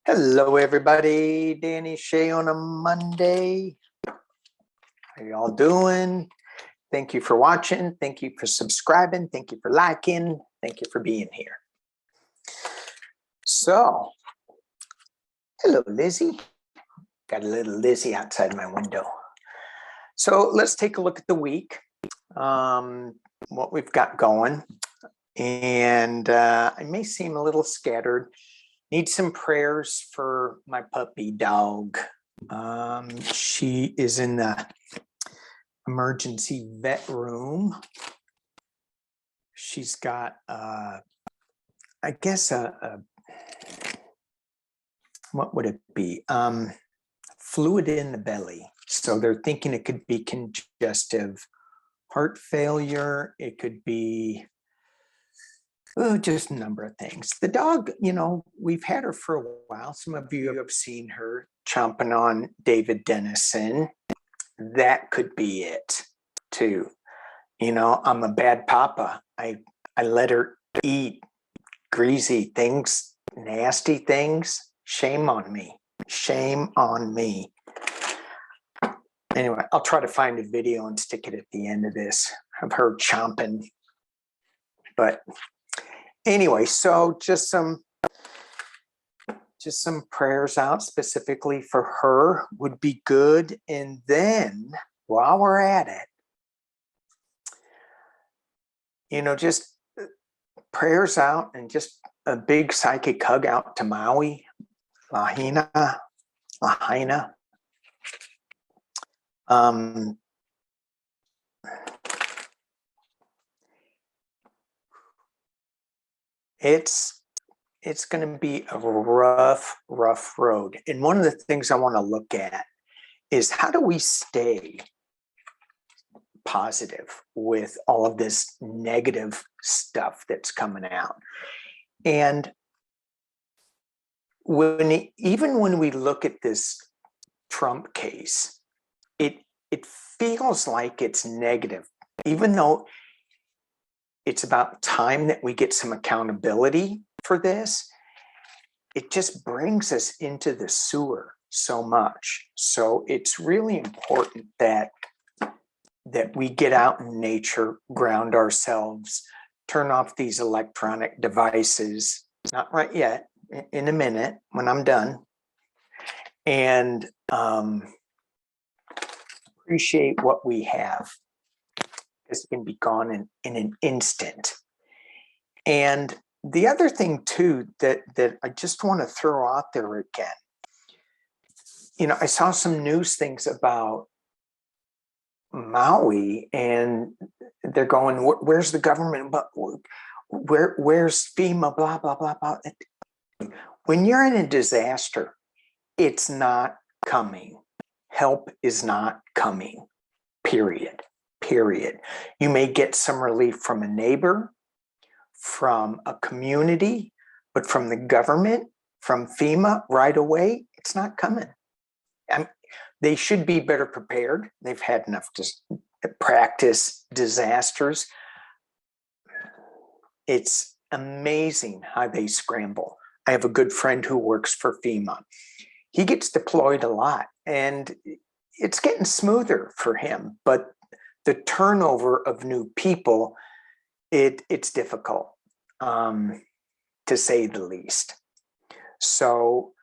Hello, everybody. Danny Shea on a Monday. How y'all doing? Thank you for watching. Thank you for subscribing. Thank you for liking. Thank you for being here. So, hello, Lizzie. Got a little Lizzie outside my window. So let's take a look at the week, what we've got going. And I may seem a little scattered. Need some prayers for my puppy dog. She is in the emergency vet room. She's got, I guess, what would it be? Fluid in the belly. So they're thinking it could be congestive heart failure. It could be just a number of things. The dog, we've had her for a while. Some of you have seen her chomping on David Dennison. That could be it too. I'm a bad papa. I let her eat greasy things, nasty things. Shame on me. Shame on me. Anyway, I'll try to find a video and stick it at the end of this of her chomping. But anyway, so just some prayers out specifically for her would be good. And then while we're at it, just prayers out and just a big psychic hug out to Maui, Lahaina. It's going to be a rough road. And one of the things I want to look at is how do we stay positive with all of this negative stuff that's coming out. And even when we look at this Trump case, it feels like it's negative, even though it's about time that we get some accountability for this. It just brings us into the sewer so much. So it's really important that we get out in nature, ground ourselves, turn off these electronic devices, not right yet, in a minute when I'm done, and appreciate what we have, because it can be gone in an instant. And the other thing too that I just want to throw out there again, I saw some news things about Maui, and they're going, where's the government? But where's FEMA? Blah, blah, blah, blah. When you're in a disaster, it's not coming. Help is not coming, period. You may get some relief from a neighbor, from a community, but from the government, from FEMA right away, it's not coming. They should be better prepared. They've had enough to practice disasters. It's amazing how they scramble. I have a good friend who works for FEMA. He gets deployed a lot, and it's getting smoother for him. But the turnover of new people, it's difficult, to say the least. So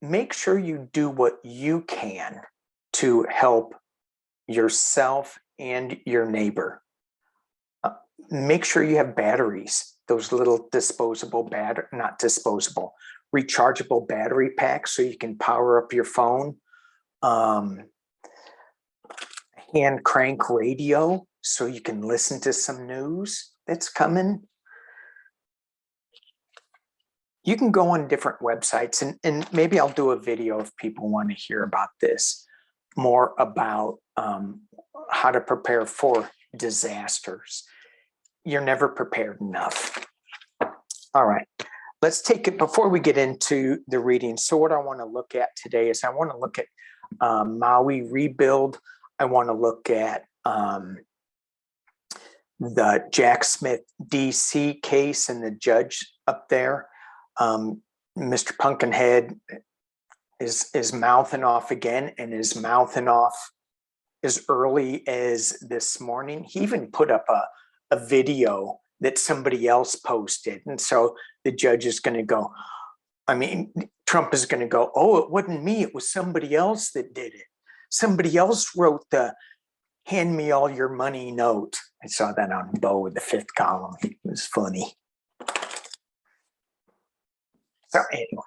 make sure you do what you can to help yourself and your neighbor. Make sure you have batteries, those little rechargeable battery packs so you can power up your phone. Hand crank radio so you can listen to some news that's coming. You can go on different websites, and maybe I'll do a video if people want to hear about this, more about how to prepare for disasters. You're never prepared enough. All right, let's take it before we get into the reading. So what I want to look at today is I want to look at Maui rebuild. I want to look at the Jack Smith DC case and the judge up there. Mr. Pumpkinhead is mouthing off again, and is mouthing off as early as this morning. He even put up a video that somebody else posted. And so the judge is going to go, Trump is going to go, oh, it wasn't me. It was somebody else that did it. Somebody else wrote the hand me all your money note. I saw that on Bo in the 5th column. It was funny. So anyway,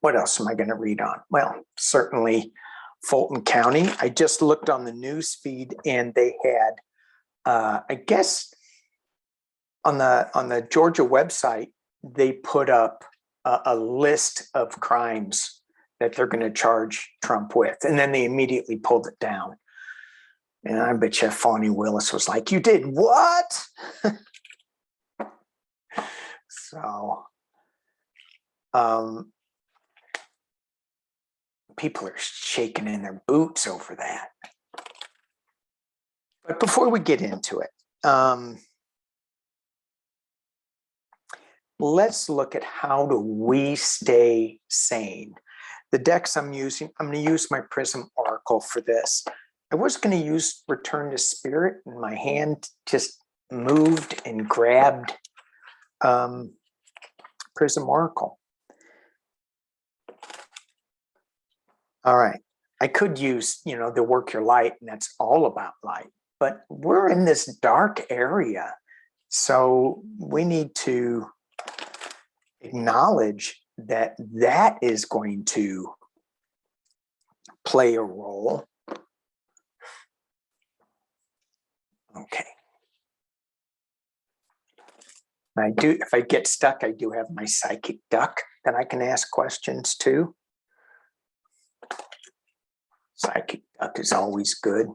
what else am I going to read on? Well, certainly Fulton County. I just looked on the news feed, and they had, I guess, on the Georgia website, they put up a list of crimes that they're going to charge Trump with, and then they immediately pulled it down. And I bet you Fani Willis was like, "You did what?" So, people are shaking in their boots over that. But before we get into it, let's look at how do we stay sane. The decks I'm using, I'm going to use my Prism Oracle for this. I was going to use Return to Spirit, and my hand just moved and grabbed Prism Oracle. All right. I could use, the Work Your Light, and that's all about light. But we're in this dark area, so we need to acknowledge that that is going to play a role. Okay. If I get stuck, I do have my psychic duck that I can ask questions to. Psychic duck is always good.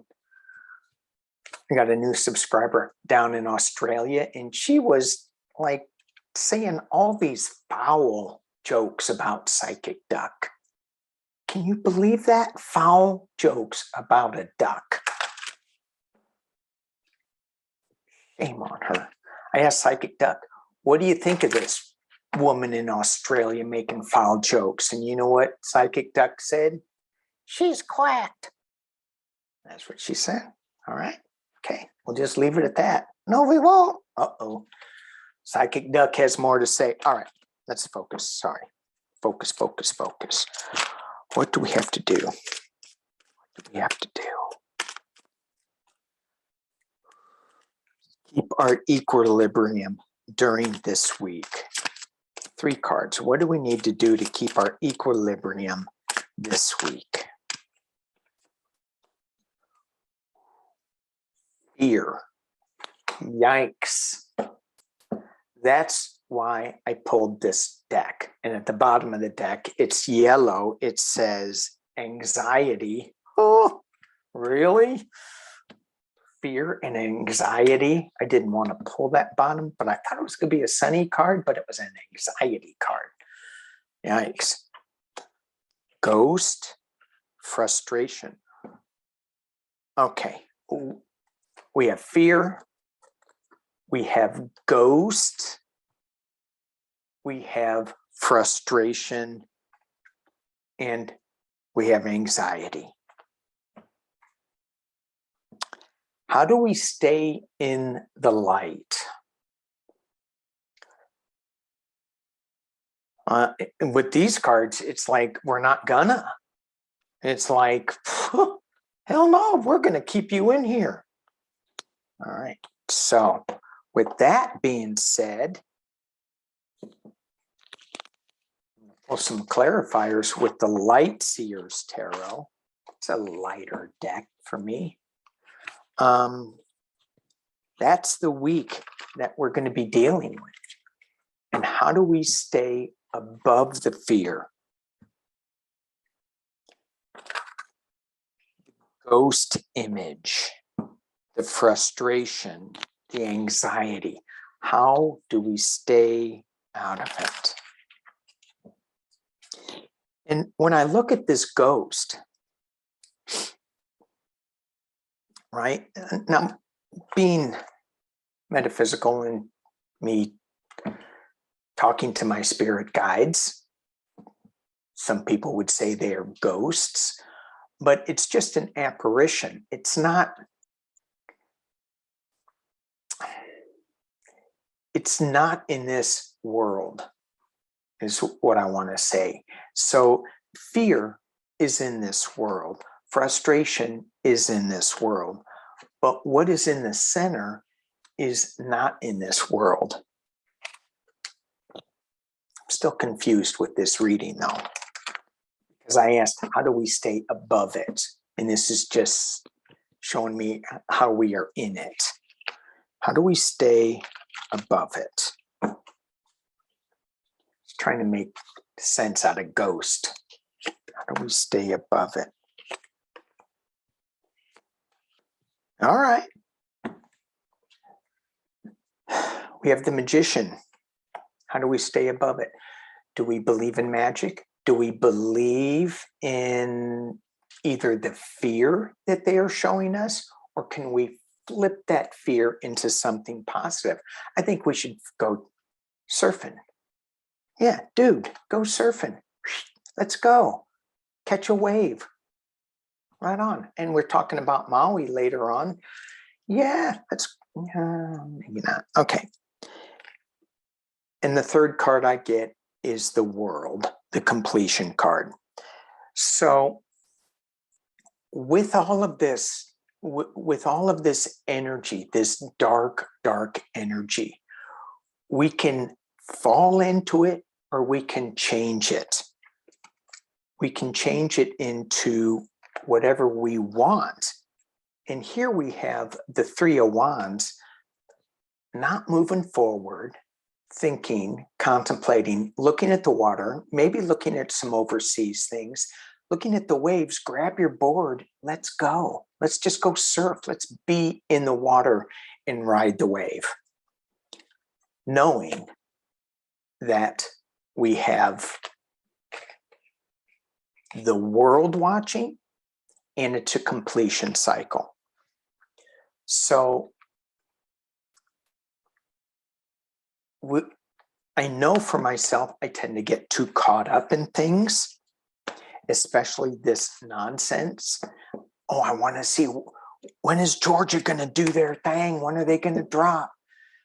I got a new subscriber down in Australia, and she was like saying all these foul jokes about psychic duck. Can you believe that? Foul jokes about a duck. Shame on her. I asked Psychic Duck, what do you think of this woman in Australia making foul jokes? And you know what Psychic Duck said? She's quacked. That's what she said. All right. Okay. We'll just leave it at that. No, we won't. Uh-oh. Psychic Duck has more to say. All right. Let's focus. Sorry. Focus, focus, focus. What do we have to do? What do we have to do? Keep our equilibrium during this week. 3 cards. What do we need to do to keep our equilibrium this week? Fear. Yikes. That's why I pulled this deck. And at the bottom of the deck, it's yellow. It says anxiety. Oh, really? Fear and anxiety. I didn't want to pull that bottom, but I thought it was going to be a sunny card, but it was an anxiety card. Yikes. Ghost, frustration. Okay. We have fear. We have ghost. We have frustration. And we have anxiety. How do we stay in the light? With these cards, it's like, we're not gonna. It's like, hell no, we're gonna keep you in here. All right. So with that being said, well, some clarifiers with the Light Seers Tarot. It's a lighter deck for me. That's the week that we're going to be dealing with. And how do we stay above the fear? Ghost image, the frustration, the anxiety. How do we stay out of it? And when I look at this ghost, right? Now, being metaphysical and me talking to my spirit guides. Some people would say they are ghosts, but it's just an apparition. It's not in this world, is what I want to say. So fear is in this world. Frustration is in this world. But what is in the center is not in this world. I'm still confused with this reading, though, because I asked, how do we stay above it? And this is just showing me how we are in it. How do we stay above it? Just trying to make sense out of ghost. How do we stay above it? All right. We have the magician. How do we stay above it? Do we believe in magic? Do we believe in either the fear that they are showing us, or can we flip that fear into something positive? I think we should go surfing. Yeah, dude, go surfing. Let's go. Catch a wave. Right on. And we're talking about Maui later on. Yeah, maybe not. Okay. And the third card I get is the world, the completion card. So with all of this, energy, this dark energy, we can fall into it or we can change it. We can change it into whatever we want. And here we have the Three of Wands, not moving forward, thinking, contemplating, looking at the water, maybe looking at some overseas things, looking at the waves. Grab your board. Let's go. Let's just go surf. Let's be in the water and ride the wave. Knowing that we have the world watching, and it's a completion cycle. So I know for myself, I tend to get too caught up in things, especially this nonsense. Oh, I want to see, when is Georgia going to do their thing? When are they going to drop?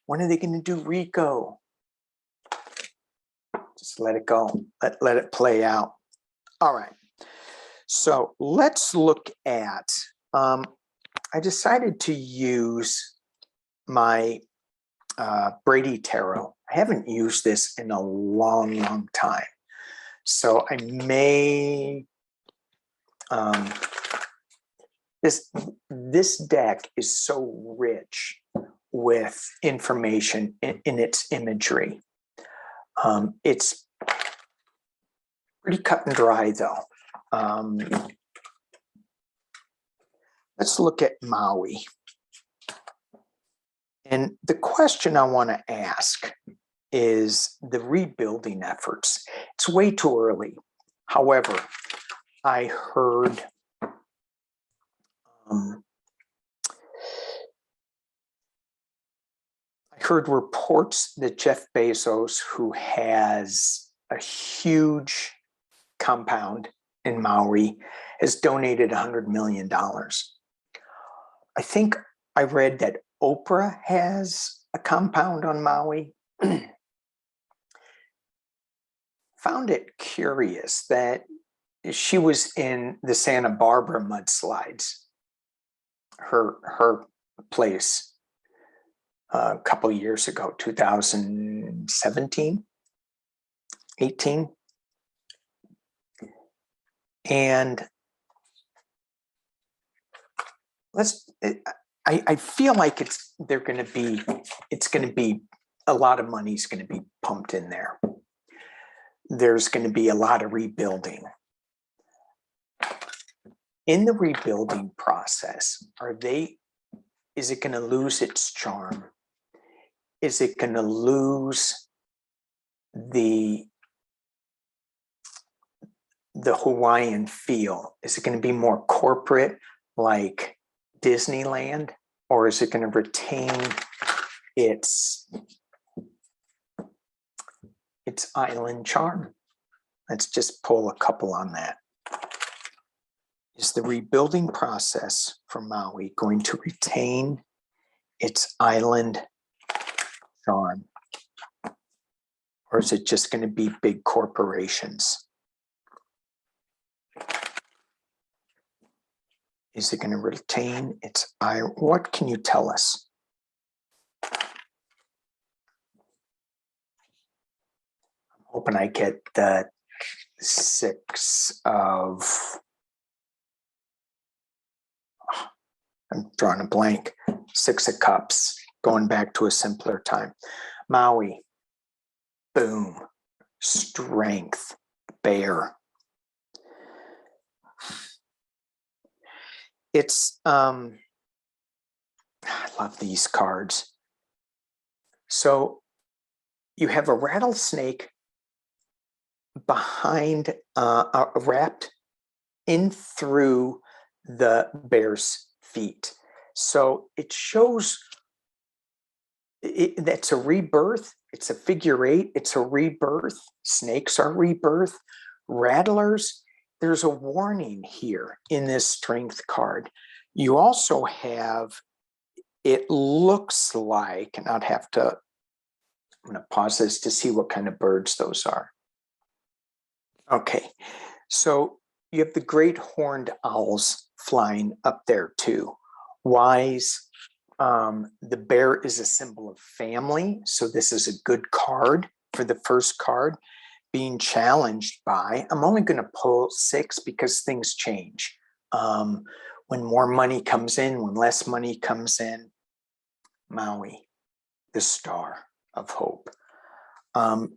When are they going to do Rico? Just let it go. Let it play out. All right. So let's look at, I decided to use my Brady Tarot. I haven't used this in a long time. So I may, this deck is so rich with information in its imagery. It's pretty cut and dry, though. Let's look at Maui. And the question I want to ask is the rebuilding efforts. It's way too early. However, I heard reports that Jeff Bezos, who has a huge compound in Maui, has donated $100 million. I think I read that Oprah has a compound on Maui. Found it curious that she was in the Santa Barbara mudslides, her place, a couple of years ago, 2017, 18. And I feel like it's going to be a lot of money's going to be pumped in there. There's going to be a lot of rebuilding. In the rebuilding process, is it going to lose its charm? Is it going to lose the Hawaiian feel? Is it going to be more corporate, like Disneyland, or is it going to retain its its island charm. Let's just pull a couple on that. Is the rebuilding process for Maui going to retain its island charm? Or is it just going to be big corporations? Is it going to retain its island? What can you tell us? I'm hoping I get the 6 of, I'm drawing a blank, 6 of Cups, going back to a simpler time. Maui, boom, strength, bear. It's, I love these cards. So you have a rattlesnake behind, wrapped in through the bear's feet. So it shows that's a rebirth. It's a figure 8. It's a rebirth. Snakes are rebirth. Rattlers, there's a warning here in this strength card. You also have, it looks like, and I'd have to, I'm going to pause this to see what kind of birds those are. Okay, so you have the great horned owls flying up there too. Wise. The bear is a symbol of family, so this is a good card for the first card. Being challenged by, I'm only going to pull 6 because things change. When more money comes in, when less money comes in. Maui, the star of hope. The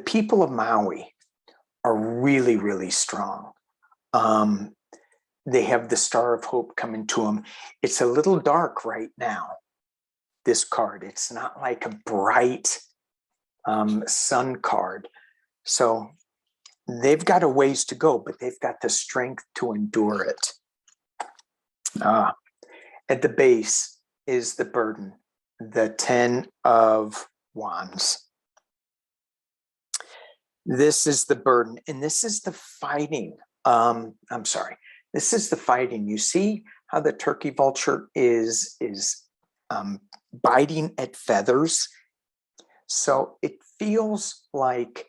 people of Maui are really, really strong. They have the star of hope coming to them. It's a little dark right now, this card. It's not like a bright sun card. So they've got a ways to go, but they've got the strength to endure it. At the base is the burden, the 10 of Wands. This is the burden, and this is the fighting. I'm sorry. This is the fighting. You see how the turkey vulture is biting at feathers. So it feels like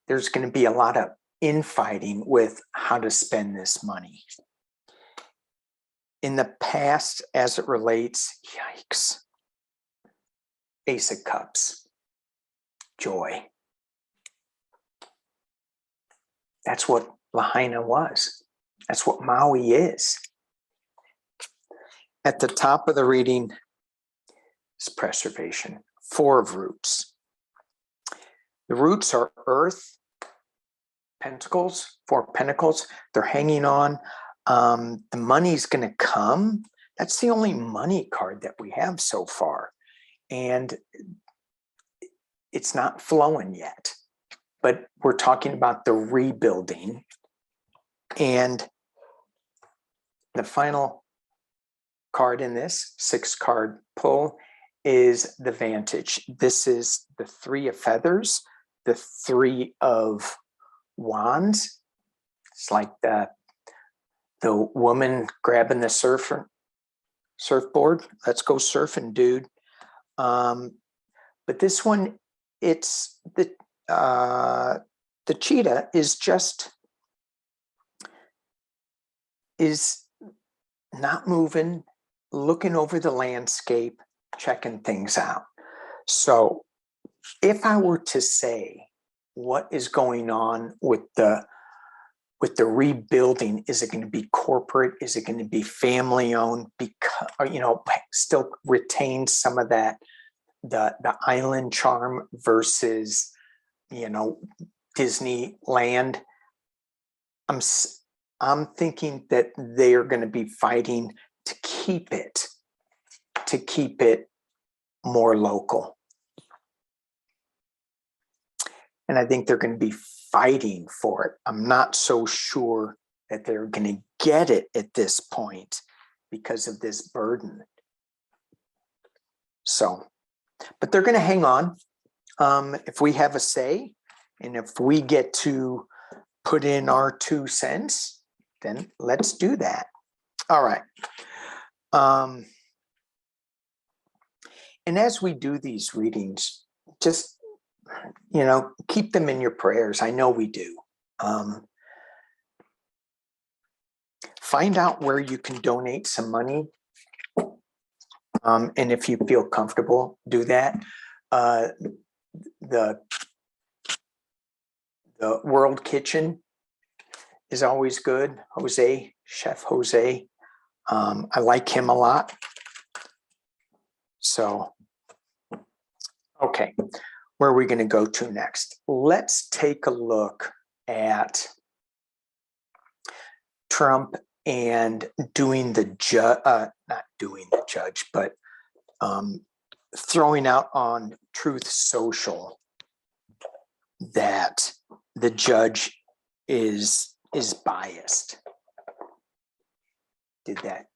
there's going to be a lot of infighting with how to spend this money. In the past, as it relates, yikes. Ace of Cups, joy. That's what Lahaina was. That's what Maui is. At the top of the reading is preservation. 4 of roots. The roots are earth, pentacles, 4 pentacles. They're hanging on. The money's going to come. That's the only money card that we have so far. And it's not flowing yet. But we're talking about the rebuilding. And the final card in this 6-card pull is the Vantage. This is the 3 of feathers, the 3 of wands. It's like the woman grabbing the surfboard. Let's go surfing, dude. But this one, it's the cheetah is not moving, looking over the landscape, checking things out. So if I were to say what is going on with the rebuilding, is it going to be corporate? Is it going to be family owned? Because, still retain some of that, the island charm versus, Disneyland. I'm thinking that they are going to be fighting to keep it more local. And I think they're going to be fighting for it. I'm not so sure that they're going to get it at this point because of this burden. So, but they're going to hang on. if we have a say, and if we get to put in our 2 cents, then let's do that. All right. And as we do these readings, just, keep them in your prayers. I know we do. Find out where you can donate some money. And if you feel comfortable, do that. The World Kitchen is always good. Chef Jose. I like him a lot. So, okay, where are we going to go to next? Let's take a look at Trump and doing the not doing the judge, but throwing out on Truth Social that the judge is biased. Did that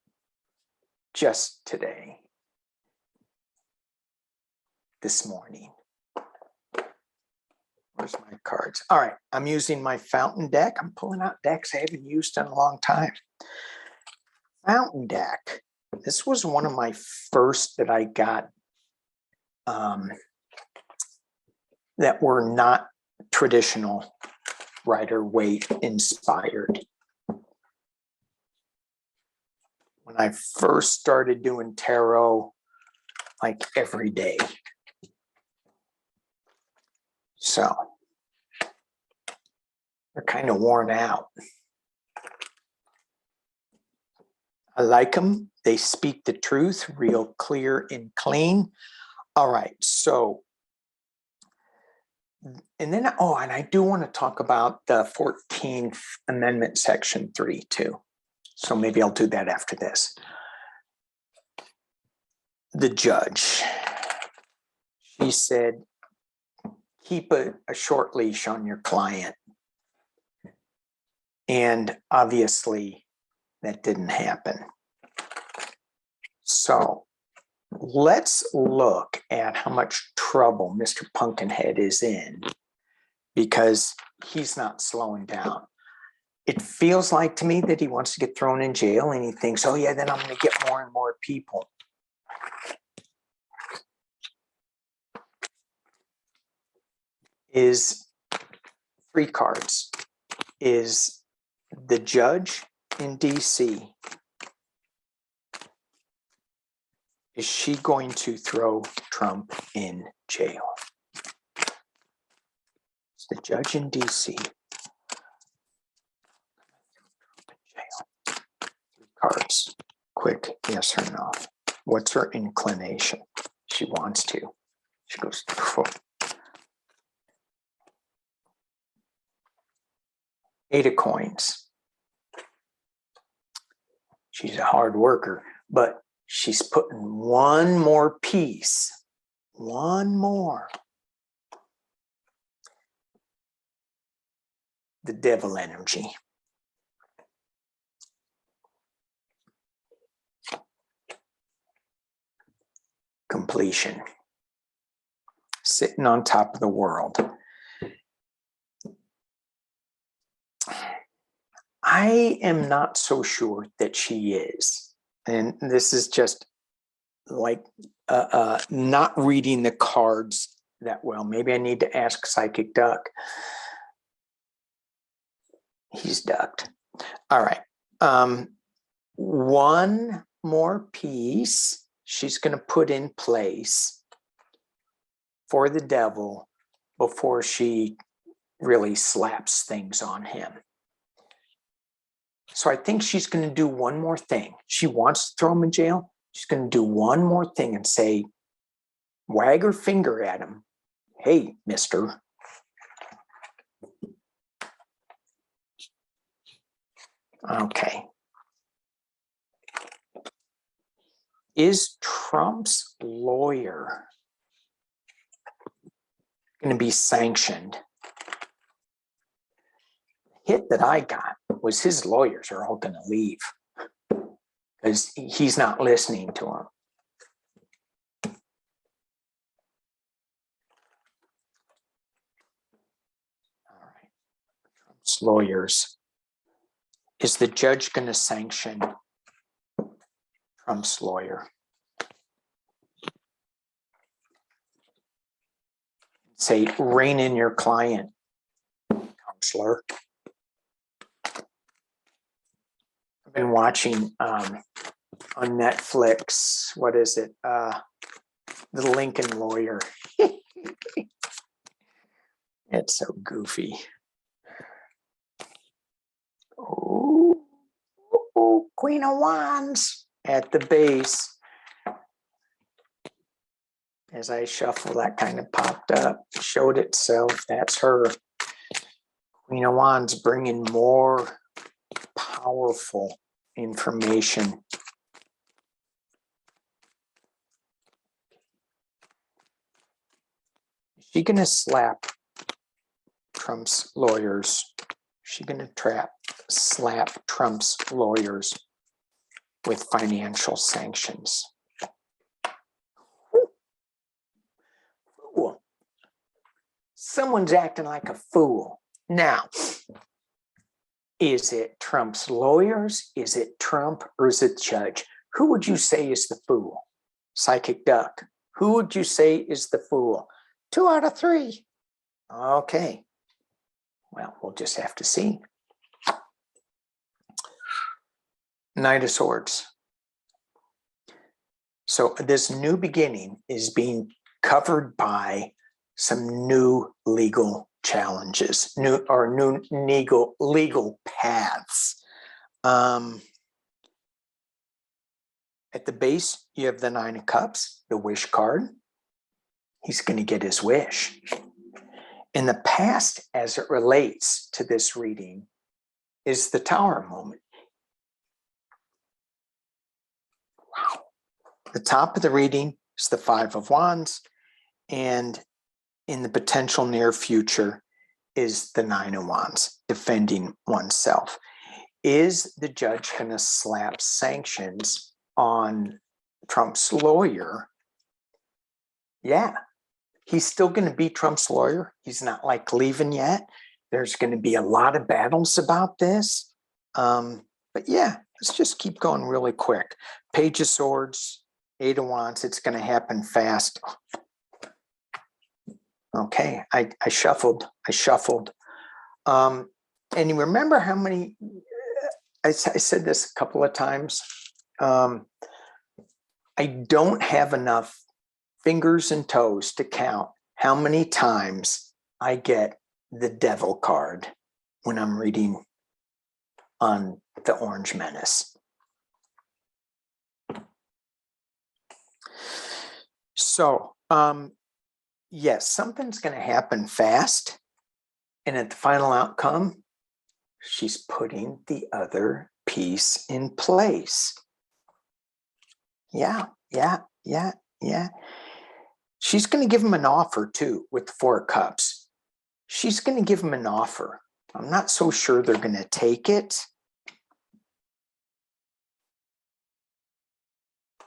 just today, this morning. Where's my cards? All right, I'm using my fountain deck. I'm pulling out decks I haven't used in a long time. Fountain deck. This was one of my first that I got that were not traditional Rider-Waite inspired. When I first started doing tarot, like every day. So they're kind of worn out. I like them. They speak the truth, real clear and clean. All right, so, and then, and I do want to talk about the 14th Amendment, Section 3 too. So maybe I'll do that after this. The judge, she said, keep a short leash on your client. And obviously that didn't happen. So let's look at how much trouble Mr. Pumpkinhead is in, because he's not slowing down. It feels like to me that he wants to get thrown in jail, and he thinks, oh yeah, then I'm going to get more and more people. Is 3 cards. Is the judge in DC. Is she going to throw Trump in jail? It's the judge in DC. 3 cards. Quick, yes or no. What's her inclination? She wants to. She goes, phew. 8 of coins. She's a hard worker, but she's putting one more piece. One more. The devil energy. Completion. Sitting on top of the world. I am not so sure that she is. And this is just like not reading the cards that well. Maybe I need to ask Psychic Duck. He's ducked. All right. One more piece she's going to put in place for the devil before she really slaps things on him. So I think she's going to do one more thing. She wants to throw him in jail. She's going to do one more thing and say, wag her finger at him. Hey, mister. Okay. Is Trump's lawyer going to be sanctioned? The hit that I got was his lawyers are all going to leave because he's not listening to them. lawyers. Is the judge going to sanction Trump's lawyer? Say, rein in your client, counselor. I've been watching on Netflix, what is it? The Lincoln Lawyer. It's so goofy. Oh, Queen of Wands at the base. As I shuffle, that kind of popped up, showed itself. That's her. Queen of Wands bringing more powerful information. Is she going to slap Trump's lawyers? Is she going to slap Trump's lawyers with financial sanctions? Fool. Someone's acting like a fool. Now, is it Trump's lawyers? Is it Trump? Or is it the judge? Who would you say is the fool? Psychic Duck. Who would you say is the fool? 2 out of 3. Okay. Well, we'll just have to see. Knight of Swords. So this new beginning is being covered by some new legal challenges, new legal paths. At the base, you have the 9 of Cups, the wish card. He's going to get his wish. In the past, as it relates to this reading, is the Tower moment. Wow. The top of the reading is the 5 of Wands, and in the potential near future is the 9 of Wands, defending oneself. Is the judge going to slap sanctions on Trump's lawyer? Yeah. He's still going to be Trump's lawyer. He's not like leaving yet. There's going to be a lot of battles about this. But yeah, let's just keep going really quick. Page of Swords, 8 of Wands. It's going to happen fast. Okay, I shuffled. And you remember how many, I said this a couple of times. I don't have enough fingers and toes to count how many times I get the Devil card when I'm reading on the Orange Menace. So, yes, something's going to happen fast. And at the final outcome, she's putting the other piece in place. Yeah. She's going to give him an offer too with the 4 of Cups. She's going to give him an offer. I'm not so sure they're going to take it.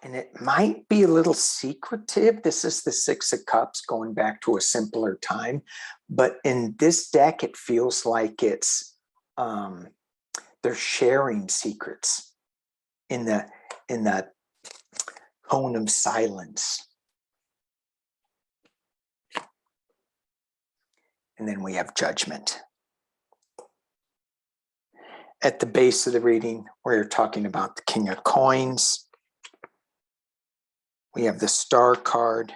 And it might be a little secretive. This is the 6 of Cups going back to a simpler time. But in this deck, it feels like it's they're sharing secrets in the cone of silence. And then we have Judgment. At the base of the reading, we're talking about the King of Coins. We have the Star card.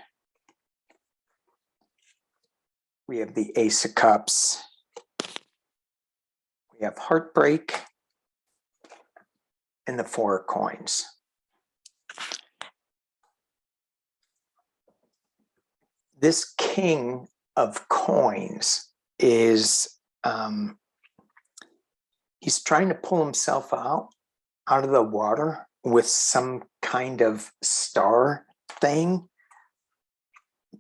We have the Ace of Cups. We have Heartbreak and the 4 of Coins. This King of Coins is, he's trying to pull himself out of the water with some kind of star thing.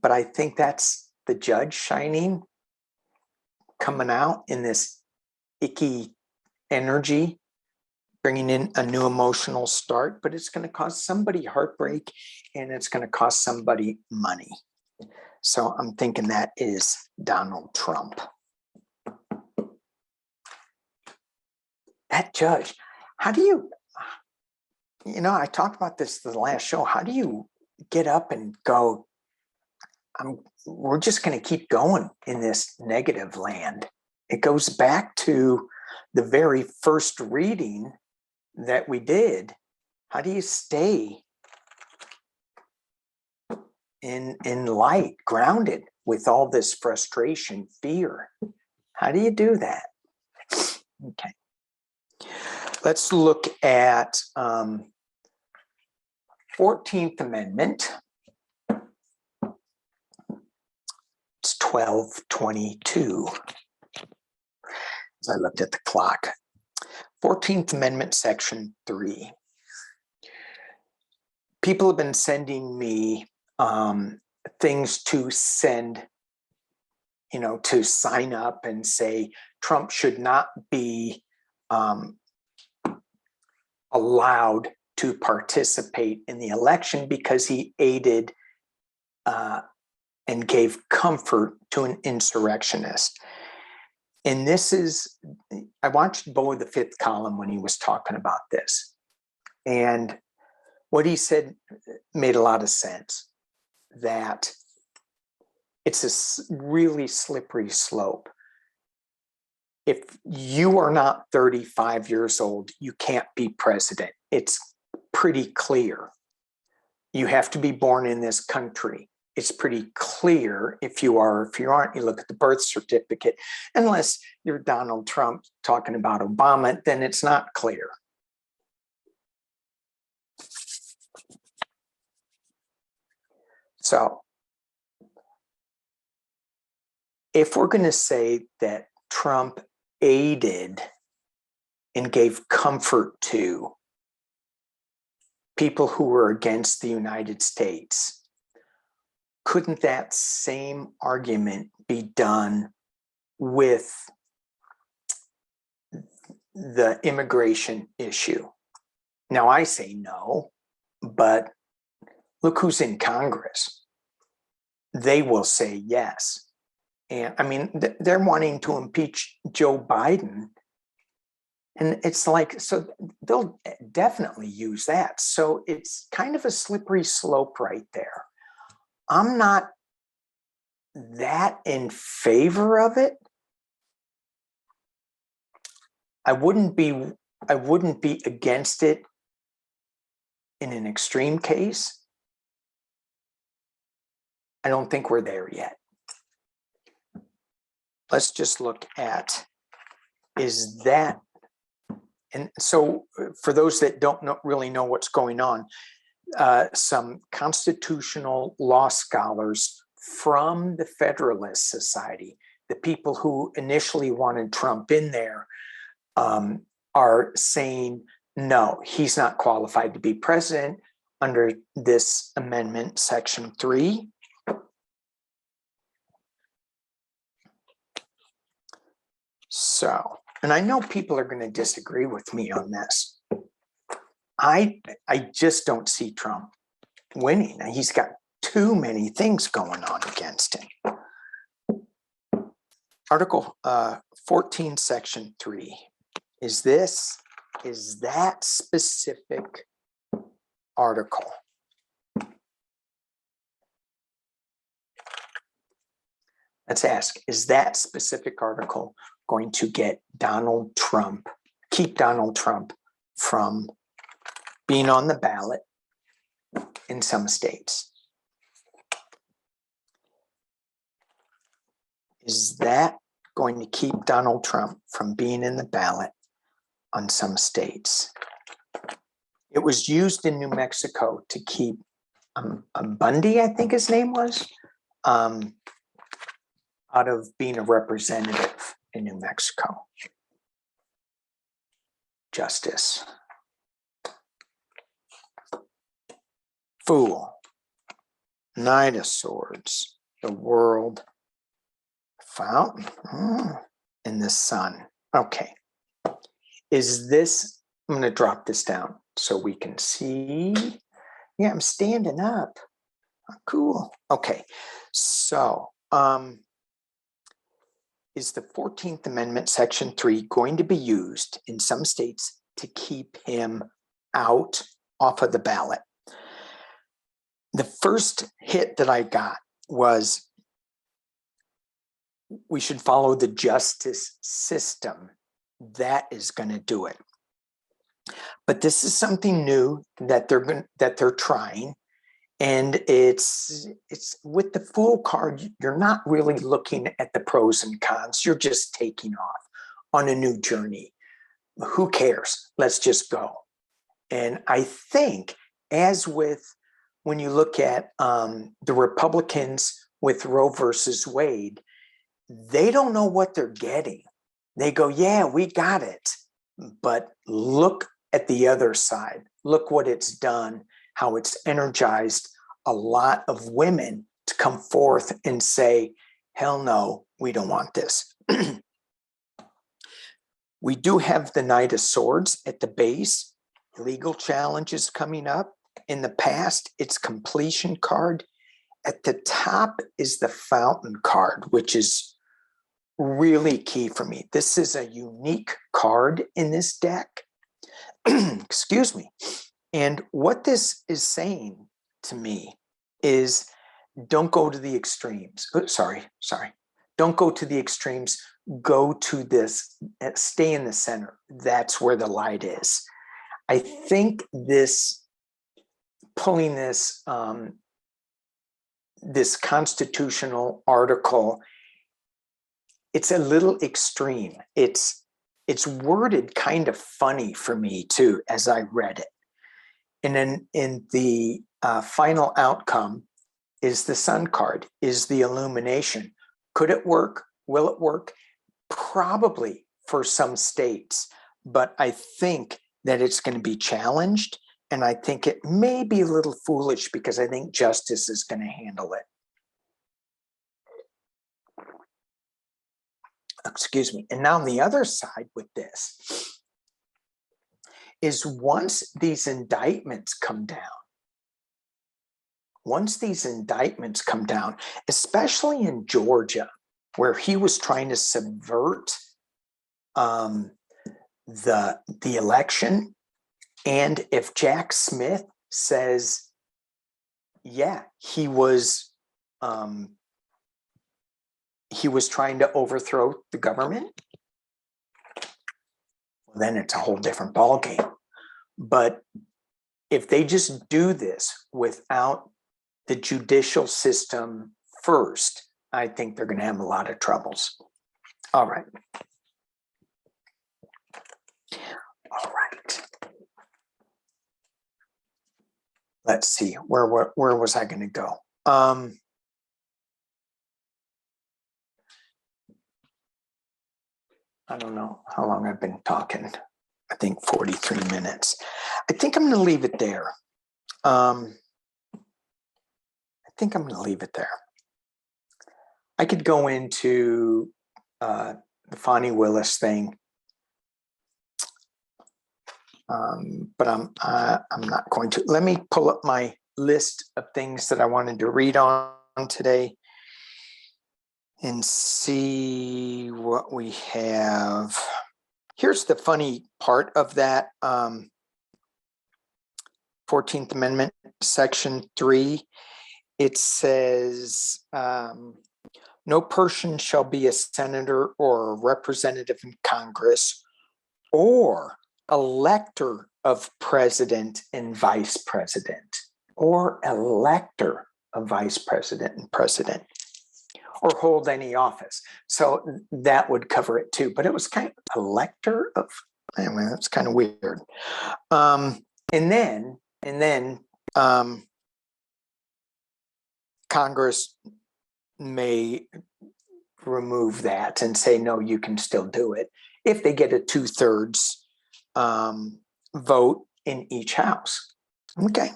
But I think that's the judge shining, coming out in this icky energy, bringing in a new emotional start, but it's going to cause somebody heartbreak and it's going to cost somebody money. So I'm thinking that is Donald Trump. that judge, how do you, I talked about this the last show. How do you get up and go, we're just going to keep going in this negative land? It goes back to the very first reading that we did. How do you stay in light, grounded with all this frustration, fear? How do you do that? Okay. Let's look at 14th Amendment. It's 12:22. As I looked at the clock. 14th Amendment, Section 3. People have been sending me things to send, to sign up and say Trump should not be allowed to participate in the election because he aided and gave comfort to an insurrectionist. And I watched Bo the Fifth Column when he was talking about this. And what he said made a lot of sense, that it's a really slippery slope. If you are not 35 years old, you can't be president. It's pretty clear. You have to be born in this country. It's pretty clear if you are. If you aren't, you look at the birth certificate. Unless you're Donald Trump talking about Obama, then it's not clear. So if we're going to say that Trump aided and gave comfort to people who were against the United States, couldn't that same argument be done with the immigration issue? Now, I say no, but look who's in Congress. They will say yes. And I mean, they're wanting to impeach Joe Biden. And it's like, so they'll definitely use that. So it's kind of a slippery slope right there. I'm not that in favor of it. I wouldn't be against it in an extreme case. I don't think we're there yet. Let's just look at, is that, and so for those that don't really know what's going on, some constitutional law scholars from the Federalist Society, the people who initially wanted Trump in there, are saying, no, he's not qualified to be president under this amendment, Section 3. So, and I know people are going to disagree with me on this. I just don't see Trump winning. He's got too many things going on against him. Article 14, Section 3. Is that specific article? Let's ask, is that specific article going to get Donald Trump, keep Donald Trump from being on the ballot in some states? Is that going to keep Donald Trump from being in the ballot on some states? It was used in New Mexico to keep Bundy, I think his name was, out of being a representative in New Mexico. Justice. Fool. Knight of Swords. The World. Fountain. In the Sun. Okay. Is this, I'm going to drop this down so we can see. Yeah, I'm standing up. Oh, cool. Okay. So, is the 14th Amendment, Section 3, going to be used in some states to keep him off of the ballot? The first hit that I got was we should follow the justice system. That is going to do it. But this is something new that they're trying, and it's with the Fool card. You're not really looking at the pros and cons. You're just taking off on a new journey. Who cares? Let's just go. And I think, as with when you look at the Republicans with Roe versus Wade, they don't know what they're getting. They go, yeah, we got it. But look at the other side. Look what it's done, how it's energized a lot of women to come forth and say, hell no, we don't want this. We do have the Knight of Swords at the base. Legal challenges coming up. In the past, it's completion card. At the top is the Fountain card, which is really key for me. This is a unique card in this deck. Excuse me. And what this is saying to me is don't go to the extremes. Oh, sorry. Don't go to the extremes. Go to this, stay in the center. That's where the light is. I think pulling this constitutional article, it's a little extreme. It's worded kind of funny for me too, as I read it. And then in the final outcome is the Sun card, is the illumination. Could it work? Will it work? Probably for some states, but I think that it's going to be challenged. And I think it may be a little foolish because I think justice is going to handle it. Excuse me. And now on the other side with this is once these indictments come down, especially in Georgia, where he was trying to subvert the election, and if Jack Smith says, yeah, he was trying to overthrow the government, then it's a whole different ballgame. But if they just do this without the judicial system first, I think they're going to have a lot of troubles. All right. Let's see, where was I going to go? I don't know how long I've been talking. I think 43 minutes. I think I'm going to leave it there. I could go into the Fonnie Willis thing, but I'm not going to. Let me pull up my list of things that I wanted to read on today and see what we have. Here's the funny part of that 14th Amendment, Section 3. It says, no person shall be a senator or a representative in Congress or elector of president and vice president, or elector of vice president and president, or hold any office. So that would cover it too. But it was kind of elector of, anyway, that's kind of weird. And then Congress may remove that and say, no, you can still do it if they get a 2/3 vote in each house. Okay.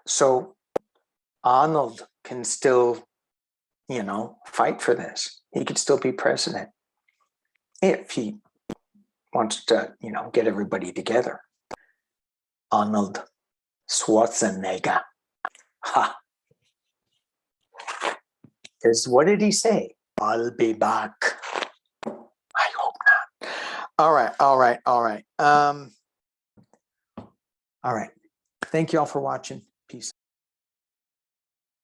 So Arnold can still, fight for this. He could still be president if he wants to, get everybody together. Arnold Schwarzenegger. Ha. Because what did he say? I'll be back. I hope not. All right. All right. Thank you all for watching. Peace.